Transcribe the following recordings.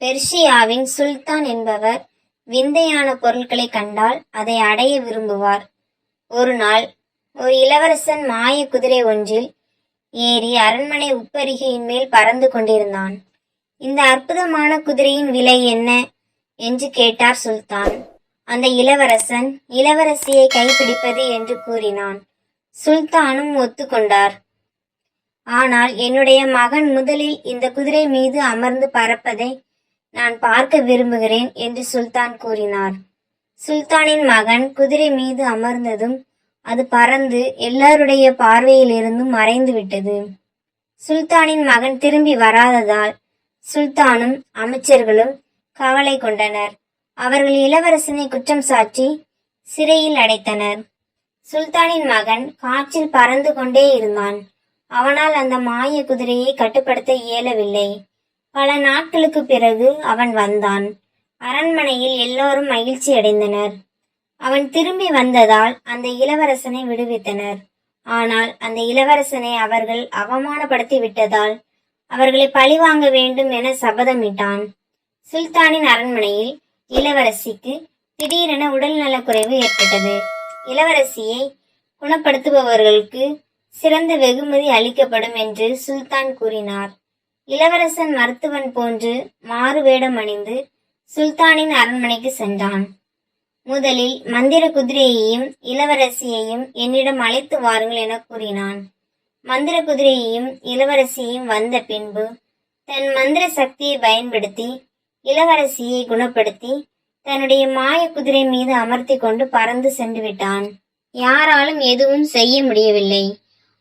பெர்ஷியாவின் சுல்தான் என்பவர் விந்தையான பொருட்களை கண்டால் அதை அடைய விரும்புவார். ஒரு நாள் ஒரு இளவரசன் மாய குதிரை ஒன்றில் ஏறி அரண்மனை உப்பரிகையின் மேல் பறந்து கொண்டிருந்தான். இந்த அற்புதமான குதிரையின் விலை என்ன என்று கேட்டார் சுல்தான். அந்த இளவரசன் இளவரசியை கைப்பிடிப்பது என்று கூறினான். சுல்தானும் ஒத்துக்கொண்டார். ஆனால் என்னுடைய மகன் முதலில் இந்த குதிரை மீது அமர்ந்து பறப்பதை நான் பார்க்க விரும்புகிறேன் என்று சுல்தான் கூறினார். சுல்தானின் மகன் குதிரை மீது அமர்ந்ததும் அது பறந்து எல்லாருடைய பார்வையிலிருந்தும் மறைந்து விட்டது. சுல்தானின் மகன் திரும்பி வராததால் சுல்தானும் அமைச்சர்களும் கவலை கொண்டனர். அவர்கள் இளவரசனை குற்றம் சாட்டி சிறையில் அடைத்தனர். சுல்தானின் மகன் காற்றில் பறந்து கொண்டே இருந்தான். அவனால் அந்த மாய குதிரையை கட்டுப்படுத்த இயலவில்லை. பல நாட்களுக்கு பிறகு அவன் வந்தான். அரண்மனையில் எல்லோரும் மகிழ்ச்சி அடைந்தனர். அவன் திரும்பி வந்ததால் அந்த இளவரசனை விடுவித்தனர். ஆனால் அந்த இளவரசனை அவர்கள் அவமானப்படுத்தி விட்டதால் அவர்களை பழிவாங்க வேண்டும் என சபதமிட்டான். சுல்தானின் அரண்மனையில் இளவரசிக்கு திடீரென உடல் நலக்குறைவு ஏற்பட்டது. இளவரசியை குணப்படுத்துபவர்களுக்கு சிறந்த வெகுமதி அளிக்கப்படும் என்று சுல்தான் கூறினார். இளவரசன் மருத்துவன் போன்று மாறு வேடம் அணிந்து சுல்தானின் அரண்மனைக்கு சென்றான். முதலில் மந்திர குதிரையையும் இளவரசியையும் என்னிடம் அழைத்து வாருங்கள் என கூறினான். மந்திர குதிரையையும் இளவரசியையும் வந்த பின்பு தன் மந்திர சக்தியை பயன்படுத்தி இளவரசியை குணப்படுத்தி தன்னுடைய மாய குதிரை மீது அமர்த்தி கொண்டு பறந்து சென்று விட்டான். யாராலும் எதுவும் செய்ய முடியவில்லை.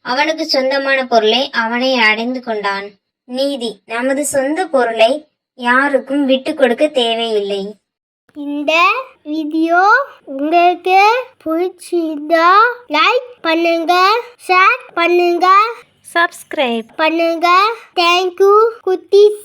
அவனுக்கு சொந்தமான பொருளை அவனை அடைந்து கொண்டான். நீதி: நமது சொந்த பொருளை யாருக்கும் விட்டு கொடுக்க தேவையில்லை. இந்த வீடியோ உங்களுக்கு பிடிச்சிருந்தா லைக் பண்ணுங்க, ஷேர் பண்ணுங்க, சப்ஸ்கிரைப் பண்ணுங்க. தேங்க்யூ குட்டீஸ்.